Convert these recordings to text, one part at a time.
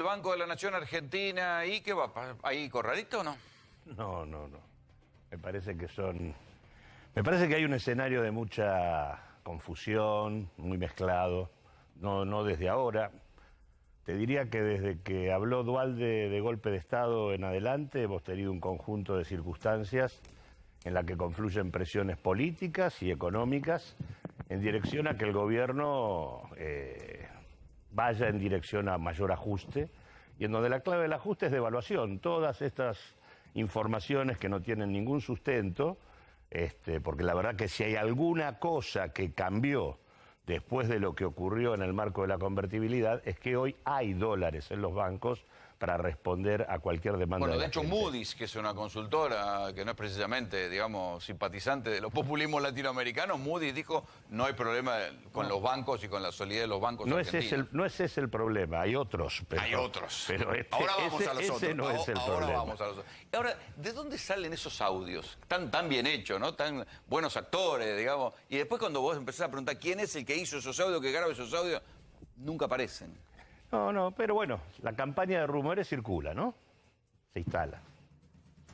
Banco de la Nación Argentina, ¿y qué va? ¿Ahí corralito o no? No. Me parece que hay un escenario de mucha confusión, muy mezclado, no desde ahora. Te diría que desde que habló Duhalde de golpe de Estado en adelante hemos tenido un conjunto de circunstancias en la que confluyen presiones políticas y económicas en dirección a que el gobierno vaya en dirección a mayor ajuste, y en donde la clave del ajuste es devaluación. Todas estas informaciones que no tienen ningún sustento, porque la verdad que si hay alguna cosa que cambió después de lo que ocurrió en el marco de la convertibilidad, es que hoy hay dólares en los bancos para responder a cualquier demanda. Bueno, de de hecho gente. Moody's, que es una consultora que no es precisamente, digamos, simpatizante de los populismos latinoamericanos, Moody's dijo no hay problema con los bancos y con la solidez de los bancos argentinos. No es ese el problema, hay otros. Hay otros. Pero ahora vamos a los ese otros. no es el ahora problema. vamos a los otros. Y ahora, ¿de dónde salen esos audios? Tan bien hechos, ¿no? Tan buenos actores, digamos. Y después cuando vos empezás a preguntar quién es el que hizo esos audios, que graba esos audios, nunca aparecen. No, pero bueno, la campaña de rumores circula, ¿no? Se instala.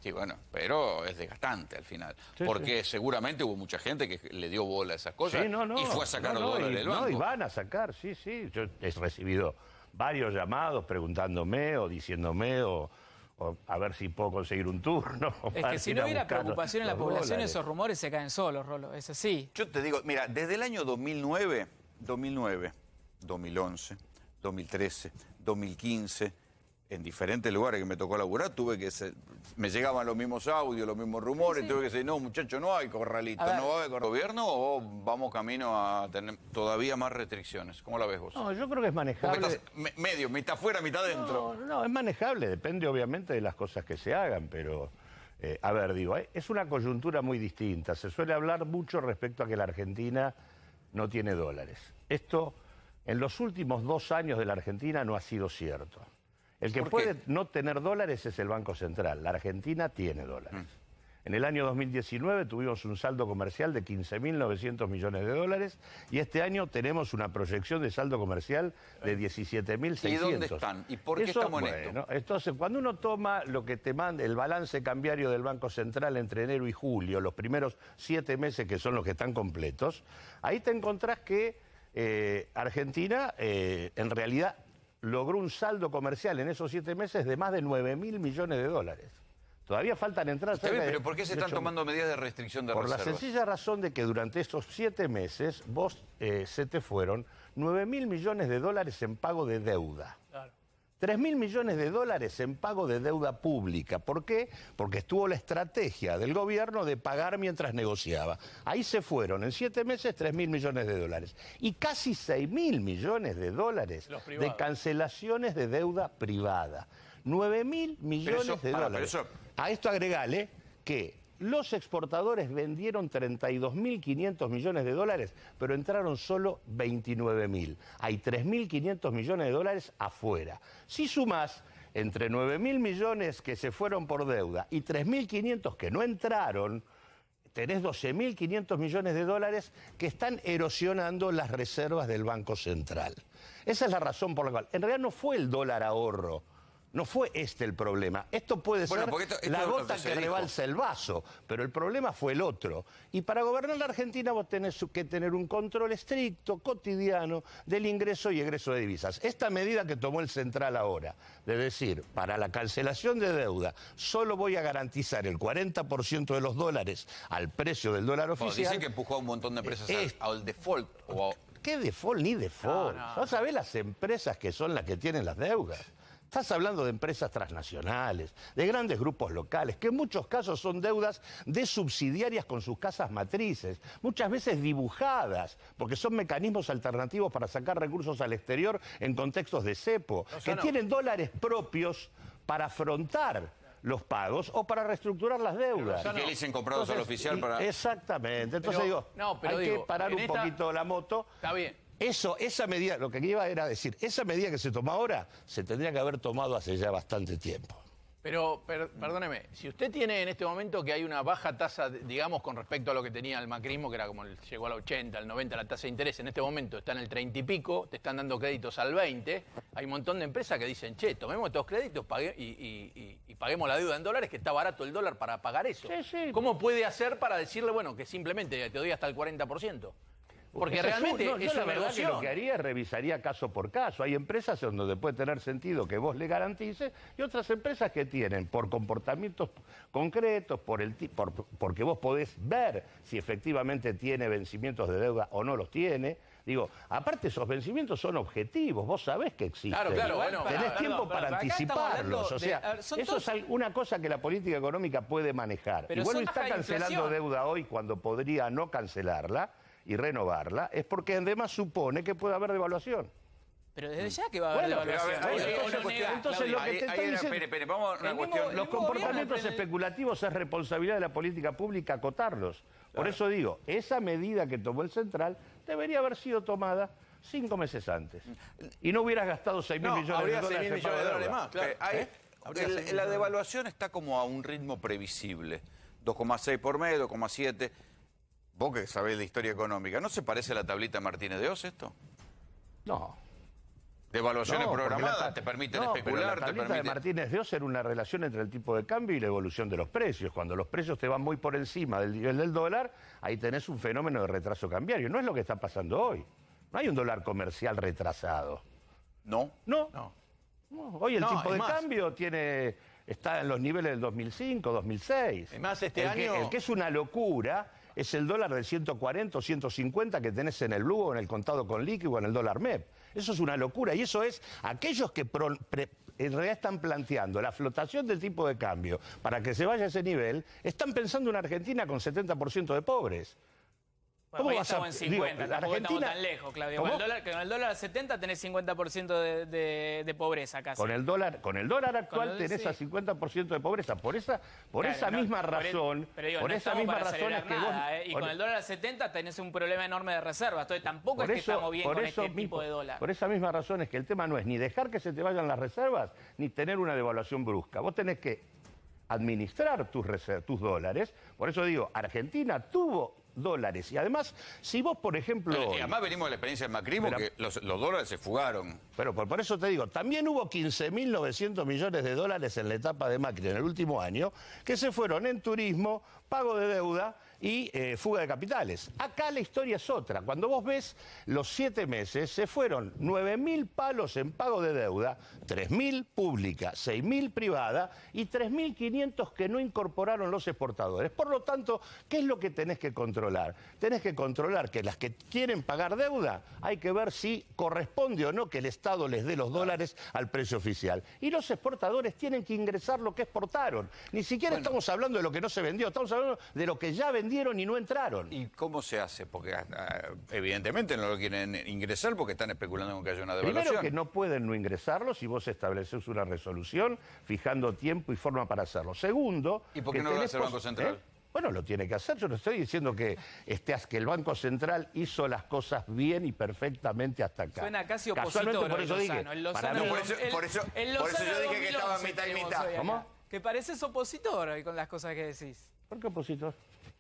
Sí, bueno, pero es desgastante al final. Sí, porque seguramente hubo mucha gente que le dio bola a esas cosas Sí, y fue a sacar los dólares del banco. No, y van a sacar, sí. Yo he recibido varios llamados preguntándome o diciéndome o a ver si puedo conseguir un turno. Es que si no hubiera preocupación en la población, esos rumores se caen solos, Rolo, es así. Yo te digo, mira, desde el año 2009, 2011, 2013, 2015, en diferentes lugares que me tocó laburar, me llegaban los mismos audios, los mismos rumores, tuve que decir, no, muchacho, no hay corralito, no va a haber gobierno, o vamos camino a tener todavía más restricciones. ¿Cómo la ves vos? No, yo creo que es manejable. Medio, mitad afuera, mitad dentro. No, es manejable, depende obviamente de las cosas que se hagan, pero, a ver, digo, es una coyuntura muy distinta. Se suele hablar mucho respecto a que la Argentina no tiene dólares. Esto, en los últimos 2 años de la Argentina no ha sido cierto. El que puede no tener dólares es el Banco Central. La Argentina tiene dólares. En el año 2019 tuvimos un saldo comercial de 15.900 millones de dólares y este año tenemos una proyección de saldo comercial de 17.600. ¿Y dónde están? ¿Y por qué estamos en esto? Entonces, cuando uno toma lo que te manda el balance cambiario del Banco Central entre enero y julio, los primeros 7 meses que son los que están completos, ahí te encontrás que Argentina en realidad logró un saldo comercial en esos 7 meses de más de 9.000 millones de dólares. Todavía faltan entradas. Pero ¿por qué se están tomando medidas de restricción de reservas? Por la sencilla razón de que durante estos 7 meses se te fueron 9.000 millones de dólares en pago de deuda. Claro. 3.000 millones de dólares en pago de deuda pública. ¿Por qué? Porque estuvo la estrategia del gobierno de pagar mientras negociaba. Ahí se fueron en 7 meses 3.000 millones de dólares. Y casi 6.000 millones de dólares de cancelaciones de deuda privada. 9.000 millones de dólares. A esto agregale que los exportadores vendieron 32.500 millones de dólares, pero entraron solo 29.000. Hay 3.500 millones de dólares afuera. Si sumás entre 9.000 millones que se fueron por deuda y 3.500 que no entraron, tenés 12.500 millones de dólares que están erosionando las reservas del Banco Central. Esa es la razón por la cual, en realidad no fue el dólar ahorro. No fue este el problema. Esto puede ser la gota que rebalsa el vaso, pero el problema fue el otro. Y para gobernar la Argentina vos tenés que tener un control estricto, cotidiano, del ingreso y egreso de divisas. Esta medida que tomó el Central ahora, de decir, para la cancelación de deuda, solo voy a garantizar el 40% de los dólares al precio del dólar oficial. Dicen que empujó a un montón de empresas al default. ¿Qué default ni default? ¿No sabés las empresas que son las que tienen las deudas? Estás hablando de empresas transnacionales, de grandes grupos locales, que en muchos casos son deudas de subsidiarias con sus casas matrices, muchas veces dibujadas, porque son mecanismos alternativos para sacar recursos al exterior en contextos de cepo, que tienen dólares propios para afrontar los pagos o para reestructurar las deudas. ¿Y qué le dicen comprados al oficial para...? Exactamente. Entonces hay que parar un poquito la moto. Está bien. Esa medida, lo que iba era decir, esa medida que se toma ahora se tendría que haber tomado hace ya bastante tiempo. Pero, perdóneme, si usted tiene en este momento que hay una baja tasa, digamos, con respecto a lo que tenía el macrismo, que era como llegó al 80, al 90, la tasa de interés, en este momento está en el 30 y pico, te están dando créditos al 20, hay un montón de empresas que dicen, che, tomemos estos créditos y paguemos la deuda en dólares, que está barato el dólar para pagar eso. Sí, sí. ¿Cómo puede hacer para decirle, bueno, que simplemente te doy hasta el 40%? Porque Esa realmente yo es la una verdad que negocio. lo que haría es revisaría caso por caso. Hay empresas donde puede tener sentido que vos le garantices y otras empresas que tienen por comportamientos concretos, porque vos podés ver si efectivamente tiene vencimientos de deuda o no los tiene. Digo, aparte esos vencimientos son objetivos, vos sabés que existen. Claro, bueno, tenés tiempo para acá anticiparlos. O sea, eso es una cosa que la política económica puede manejar. Pero Y bueno, son está baja cancelando inflación. deuda hoy cuando podría no cancelarla y renovarla, es porque además supone que puede haber devaluación. Pero desde ya que va a haber Bueno, devaluación. pero a ver, Eso una no cuestión. nega, Entonces, Claudio. lo que te estoy diciendo- Espere, vamos a una El mismo- cuestión. Los gobierno, comportamientos pero el- especulativos es responsabilidad de la política pública acotarlos. Por eso digo, esa medida que tomó el Central debería haber sido tomada 5 meses antes. Y no hubieras gastado 6.000 No, millones de habría dólares 6.000 en pago millones de de dólares deuda. más, claro. Habría 6.000 La millones. devaluación está como a un ritmo previsible. 2,6 por mes, 2,7. Vos que sabés de historia económica, ¿no se parece a la tablita Martínez de Oz esto? No. Devaluaciones No, porque programadas te permiten pero especular, la te tablita de permiten... Martínez de Oz era una relación entre el tipo de cambio y la evolución de los precios. Cuando los precios te van muy por encima del nivel del dólar, ahí tenés un fenómeno de retraso cambiario. No es lo que está pasando hoy. No hay un dólar comercial retrasado. No. No. Hoy el No, tipo es de más. cambio está en los niveles del 2005, 2006. Es más, este El que- año- el que es una locura es el dólar de 140 o 150 que tenés en el blue o en el contado con líquido o en el dólar MEP. Eso es una locura y eso es aquellos que en realidad están planteando la flotación del tipo de cambio para que se vaya a ese nivel, están pensando en Argentina con 70% de pobres. Bueno, hoy estamos en 50, digo, tampoco estamos Argentina- tan lejos, Claudio. ¿Cómo? Con el dólar a 70 tenés 50% de pobreza casi. Con el dólar actual el- tenés sí. a 50% de pobreza. Por esa Claro, misma no, razón, pero digo, por no esa estamos misma para razón es celebrar que vos... nada, Y por- con el dólar a 70 tenés un problema enorme de reservas. Entonces tampoco por es que eso- estamos bien por con eso este tipo mismo- de dólar. Por esa misma razón es que el tema no es ni dejar que se te vayan las reservas, ni tener una devaluación brusca. Vos tenés que administrar tus dólares. Por eso digo, Argentina tuvo dólares. Y además, si vos, por ejemplo... Y además venimos de la experiencia del macrismo, Pero- que los dólares se fugaron. Pero por eso te digo, también hubo 15.900 millones de dólares en la etapa de Macri en el último año, que se fueron en turismo, pago de deuda y fuga de capitales. Acá la historia es otra. Cuando vos ves los 7 meses, se fueron 9.000 palos en pago de deuda, 3.000 pública, 6.000 privada y 3.500 que no incorporaron los exportadores. Por lo tanto, ¿qué es lo que tenés que controlar? Tenés que controlar que las que quieren pagar deuda, hay que ver si corresponde o no que el Estado les dé los dólares al precio oficial. Y los exportadores tienen que ingresar lo que exportaron. Ni siquiera estamos hablando de lo que no se vendió, estamos hablando de lo que ya vendieron y no entraron. ¿Y cómo se hace? Porque evidentemente no lo quieren ingresar porque están especulando con que haya una devaluación. Primero que no pueden no ingresarlo si vos estableces una resolución fijando tiempo y forma para hacerlo. Segundo... ¿Y por qué que no lo tenés hace el Banco Central? Bueno, lo tiene que hacer. Yo no estoy diciendo que el Banco Central hizo las cosas bien y perfectamente hasta acá. Suena casi Casualmente, opositor por eso hoy dije... Lozano. para Lozano mí- por eso yo dije que estaba mitad y mitad. ¿Cómo? Que pareces opositor hoy con las cosas que decís. ¿Por qué opositor?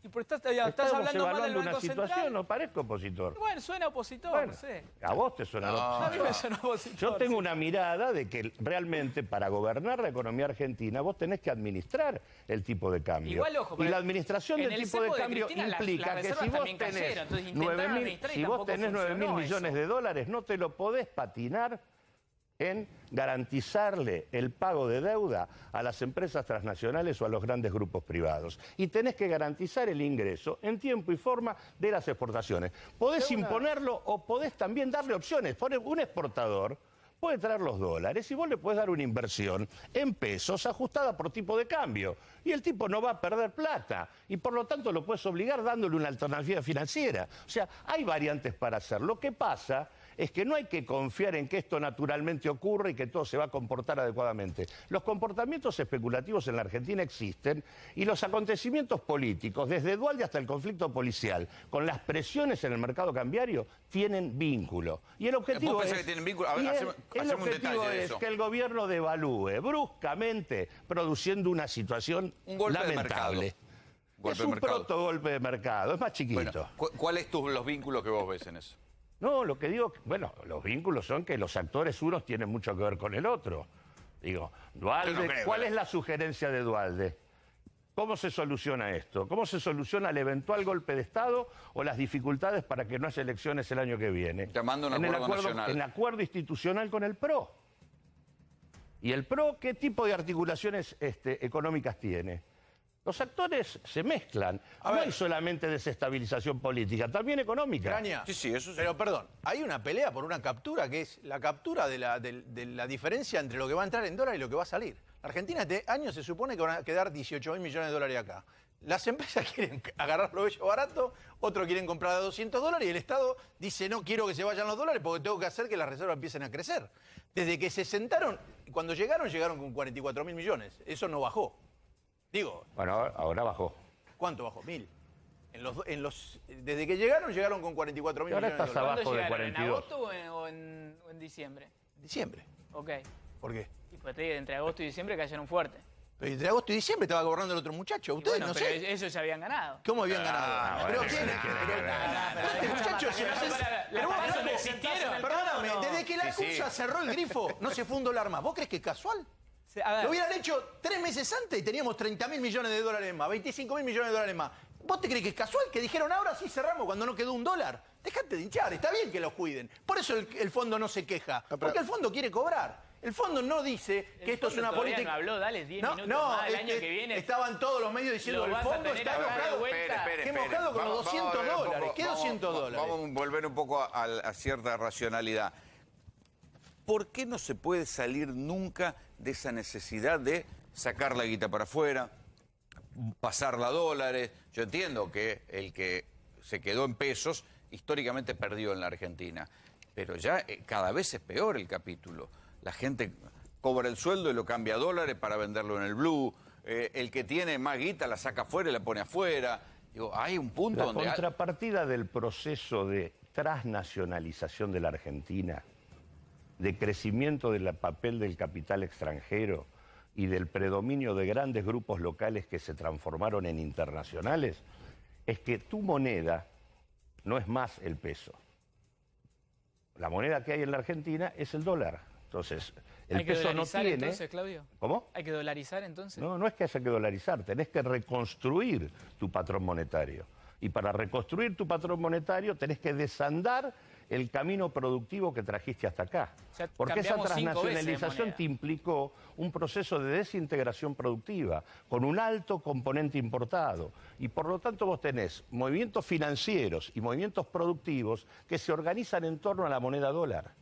Y por estás Estamos hablando mal del evaluando Banco una situación, Central. no parezco opositor. Bueno, suena opositor, Bueno, no sé. a vos te suena A mí me suena opositor. Yo tengo una mirada de que realmente para gobernar la economía argentina vos tenés que administrar el tipo de cambio. Igual, ojo, y pero la administración en del el tipo de cepo de cambio Cristina implica las que reservas si vos también tenés cayeron, entonces intentaron 9.000 administrar y si vos tampoco tenés 9.000 funcionó millones eso. de dólares, no te lo podés patinar en garantizarle el pago de deuda a las empresas transnacionales o a los grandes grupos privados. Y tenés que garantizar el ingreso en tiempo y forma de las exportaciones. Podés imponerlo o podés también darle opciones. Un exportador puede traer los dólares y vos le podés dar una inversión en pesos ajustada por tipo de cambio. Y el tipo no va a perder plata. Y por lo tanto lo puedes obligar dándole una alternativa financiera. O sea, hay variantes para hacer. Lo que pasa es que no hay que confiar en que esto naturalmente ocurre y que todo se va a comportar adecuadamente. Los comportamientos especulativos en la Argentina existen y los acontecimientos políticos, desde Dualde hasta el conflicto policial, con las presiones en el mercado cambiario, tienen vínculo. Y el objetivo es, que tienen vínculo? A ver, que el gobierno devalúe bruscamente, produciendo una situación lamentable. Es un protogolpe de mercado, es más chiquito. Bueno, ¿cuáles los vínculos que vos ves en eso? No, lo que digo, bueno, los vínculos son que los actores unos tienen mucho que ver con el otro. Digo, Dualde, ¿cuál es la sugerencia de Dualde? ¿Cómo se soluciona esto? ¿Cómo se soluciona el eventual golpe de Estado o las dificultades para que no haya elecciones el año que viene? Llamando a un acuerdo nacional. En acuerdo institucional con el PRO. ¿Y el PRO qué tipo de articulaciones económicas tiene? Los actores se mezclan. No hay solamente desestabilización política, también económica. Graña, sí, eso sí. Pero perdón, hay una pelea por una captura que es la captura de la diferencia entre lo que va a entrar en dólar y lo que va a salir. La Argentina este año se supone que van a quedar 18.000 millones de dólares acá. Las empresas quieren agarrar lo bello barato, otros quieren comprar a $200 y el Estado dice no quiero que se vayan los dólares porque tengo que hacer que las reservas empiecen a crecer. Desde que se sentaron, cuando llegaron con 44.000 millones. Eso no bajó. Digo. Bueno, ahora bajó. ¿Cuánto bajó? 1.000. Desde que llegaron con 44.000 millones de dólares. Ahora estás abajo de 42. ¿En agosto o en diciembre? Diciembre. Ok. ¿Por qué? Y pues te digo, entre agosto y diciembre cayeron fuerte. Pero entre agosto y diciembre estaba gobernando el otro muchacho. Ustedes bueno, no pero sé. Ellos ya habían ganado. ¿Cómo habían ganado? Pero quién este muchacho se no existieron. Perdóname, desde que la CUSA cerró el grifo, no se fue un dólar más. ¿Vos crees que es casual? Lo hubieran hecho 3 meses antes y teníamos 30.000 millones de dólares más, 25.000 millones de dólares más. ¿Vos te crees que es casual que dijeron ahora sí cerramos cuando no quedó un dólar? Dejate de hinchar, está bien que los cuiden. Por eso el fondo no se queja, porque el fondo quiere cobrar. El fondo no dice que esto es una política. No habló, dale 10 minutos más el año que viene. Estaban todos los medios diciendo el fondo está enojado. Qué enojado con los $200. ¿Qué $200? Vamos a volver un poco a cierta racionalidad. ¿Por qué no se puede salir nunca de esa necesidad de sacar la guita para afuera, pasarla a dólares? Yo entiendo que el que se quedó en pesos históricamente perdió en la Argentina, pero ya cada vez es peor el capítulo. La gente cobra el sueldo y lo cambia a dólares para venderlo en el blue. El que tiene más guita la saca afuera y la pone afuera. Digo, hay un punto donde... La contrapartida del proceso de transnacionalización de la Argentina, de crecimiento del papel del capital extranjero y del predominio de grandes grupos locales que se transformaron en internacionales, es que tu moneda no es más el peso. La moneda que hay en la Argentina es el dólar. Entonces, el peso no tiene... Entonces, Claudio? ¿Cómo? ¿Hay que dolarizar entonces? No, no es que haya que dolarizar, tenés que reconstruir tu patrón monetario. Y para reconstruir tu patrón monetario tenés que desandar el camino productivo que trajiste hasta acá. O sea, porque esa cambiamos 5 veces de transnacionalización moneda. te implicó un proceso de desintegración productiva, con un alto componente importado. Y por lo tanto vos tenés movimientos financieros y movimientos productivos que se organizan en torno a la moneda dólar.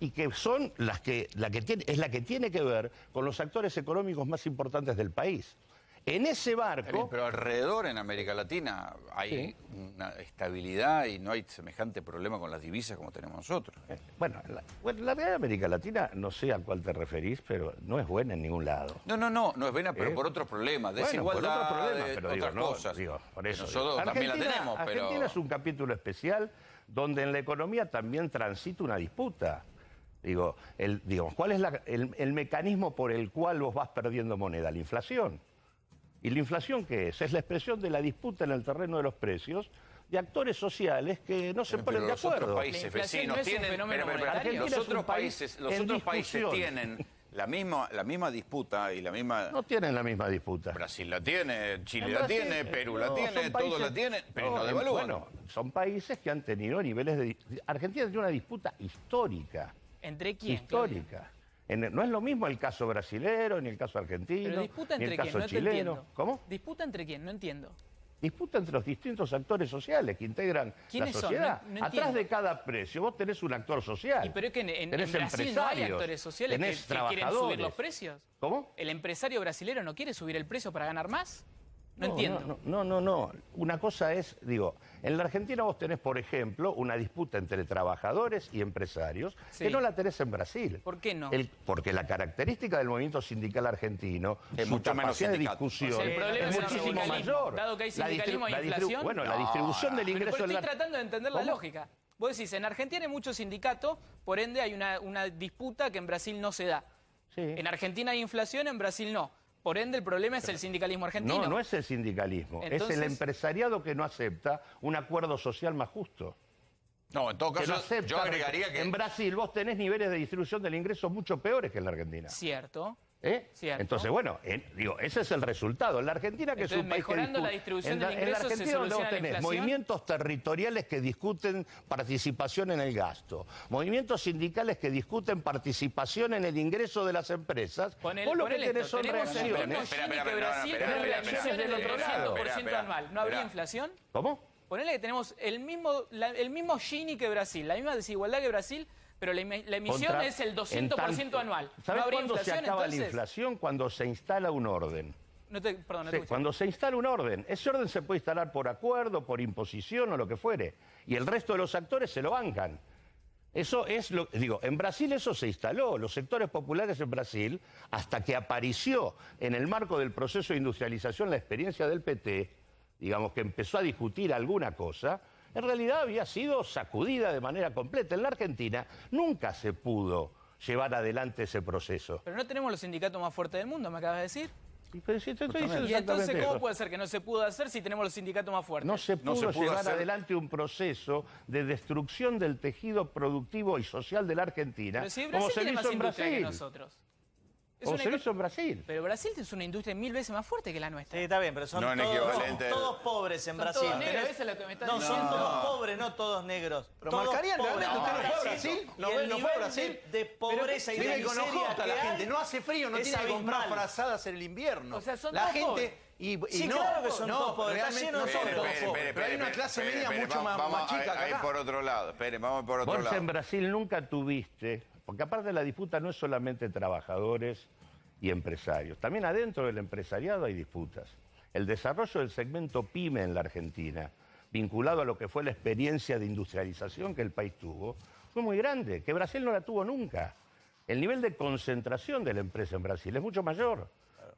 Y que son la que tiene que ver con los actores económicos más importantes del país. En ese barco... Pero alrededor en América Latina hay una estabilidad y no hay semejante problema con las divisas como tenemos nosotros. Bueno, la realidad de América Latina, no sé a cuál te referís, pero no es buena en ningún lado. No es buena, pero por otros problemas, desigualdad, por otros problemas, pero otras cosas. Por eso, nosotros también la tenemos, pero... Argentina es un capítulo especial donde en la economía también transita una disputa. ¿Cuál es el mecanismo por el cual vos vas perdiendo moneda? La inflación. ¿Y la inflación qué es? Es la expresión de la disputa en el terreno de los precios de actores sociales que no se ponen de acuerdo. Los otros países vecinos tienen... Los otros países tienen la misma disputa y la misma... No tienen la misma disputa. Brasil la tiene, Chile la tiene, Perú la tiene, todos la tienen, pero no devalúan. Bueno, son países que han tenido niveles de... Argentina tiene una disputa histórica. ¿Entre quién? Histórica. No es lo mismo el caso brasilero, ni el caso argentino, ¿Pero disputa ni el entre caso quién? No te chileno. entiendo. ¿Cómo? ¿Disputa entre quién? No entiendo. Disputa entre los distintos actores sociales que integran la ¿Quiénes son? sociedad. No Atrás entiendo. de cada precio vos tenés un actor social. Pero es que en tenés Brasil no hay empresarios, actores sociales tenés que quieren subir los precios. ¿Cómo? ¿El empresario brasilero no quiere subir el precio para ganar más? No entiendo. No. Una cosa es, digo, en la Argentina vos tenés, por ejemplo, una disputa entre trabajadores y empresarios que no la tenés en Brasil. ¿Por qué no? Porque la característica del movimiento sindical argentino, es mucho menos capacidad de discusión, o sea, el problema es es el muchísimo sindicalismo. mayor. Dado que hay sindicalismo e inflación. Bueno, la distribución del ingreso... Pero estoy tratando de entender la lógica. Vos decís, en Argentina hay muchos sindicatos, por ende hay una disputa que en Brasil no se da. Sí. En Argentina hay inflación, en Brasil no. Por ende, el problema es el sindicalismo argentino. No es el sindicalismo, Entonces, es el empresariado que no acepta un acuerdo social más justo. No, en todo Que caso, no acepta. yo agregaría que... En Brasil vos tenés niveles de distribución del ingreso mucho peores que en la Argentina. Cierto. Cierto. Entonces, bueno, ese es el resultado. En la Argentina, que entonces, es un país mejorando la distribución del ingreso, en la Argentina se donde vos soluciona la tenés inflación. movimientos territoriales que discuten participación en el gasto, movimientos sindicales que discuten participación en el ingreso de las empresas, vos lo que tenés son reacciones. Reacciones del otro lado. 100% anual. ¿No habría inflación? ¿Cómo? Ponele que tenemos el mismo Gini que Brasil, la misma desigualdad que Brasil, pero la emisión es el 200% anual. ¿Sabés ¿No habría cuándo se inflación, acaba entonces? la inflación? Cuando se instala un orden. Perdón, no te escuché. Cuando se instala un orden, ese orden se puede instalar por acuerdo, por imposición o lo que fuere, y el resto de los actores se lo bancan. Eso es lo digo, en Brasil eso se instaló, los sectores populares en Brasil, hasta que apareció en el marco del proceso de industrialización la experiencia del PT, digamos que empezó a discutir alguna cosa, en realidad había sido sacudida de manera completa. En la Argentina nunca se pudo llevar adelante ese proceso. Pero no tenemos los sindicatos más fuertes del mundo, me acabas de decir. Pero si te estoy diciendo Y entonces, exactamente ¿cómo eso. puede ser que no se pudo hacer si tenemos los sindicatos más fuertes? No se pudo llevar adelante un proceso de destrucción del tejido productivo y social de la Argentina, Pero si como Brasil se tiene hizo más en industria que Brasil. nosotros. Como se hizo en Brasil. Pero Brasil es una industria 1000 veces más fuerte que la nuestra. Sí, está bien, pero son todos pobres en Brasil. Todos negros, eso es lo que me están No, diciendo. son todos pobres, no todos negros. Pero todos marcarían pobres. realmente, ¿usted no fue a Brasil? Y ¿No el fue a nivel Brasil? de pobreza y de Vive con miseria ojota que la hay gente, no hace frío, no es tiene que comprar abismal. frazadas en el invierno. O sea, son la todos gente pobres. Sí, no, claro que son no, todos pobres, está realmente lleno no de son pobres. todos pobres, pero hay una clase media mucho más chica que Ahí acá. por otro lado, espere, vamos por otro Vos lado. en Brasil nunca tuviste, porque aparte la disputa no es solamente trabajadores y empresarios, también adentro del empresariado hay disputas. El desarrollo del segmento PYME en la Argentina, vinculado a lo que fue la experiencia de industrialización que el país tuvo, fue muy grande, que Brasil no la tuvo nunca. El nivel de concentración de la empresa en Brasil es mucho mayor.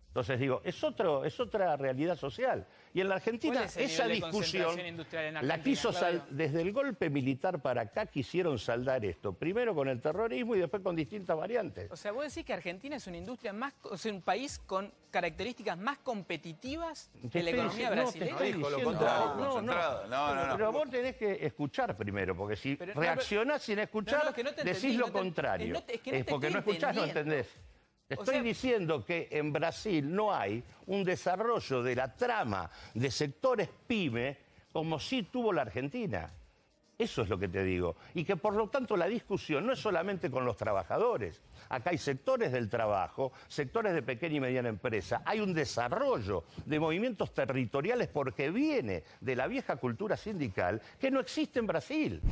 Entonces digo, es otra realidad social. Y en la Argentina ¿Cuál es el esa nivel de discusión concentración industrial en la Argentina, quiso Claudio? desde el golpe militar para acá quisieron saldar esto, primero con el terrorismo y después con distintas variantes. O sea, vos decís que Argentina es una industria más, o sea, un país con características más competitivas que la economía brasileña. No, te estoy Dijo lo diciendo. contrario. No. Pero vos tenés que escuchar primero, porque si Pero, reaccionás sin escuchar, no, que no te decís entendí, lo no te- contrario. es que no te Porque no estoy escuchás, no entendiendo. entendés. Estoy sea- diciendo que en Brasil no hay un desarrollo de la trama de sectores PYME como sí tuvo la Argentina. Eso es lo que te digo. Y que por lo tanto la discusión no es solamente con los trabajadores. Acá hay sectores del trabajo, sectores de pequeña y mediana empresa. Hay un desarrollo de movimientos territoriales porque viene de la vieja cultura sindical que no existe en Brasil.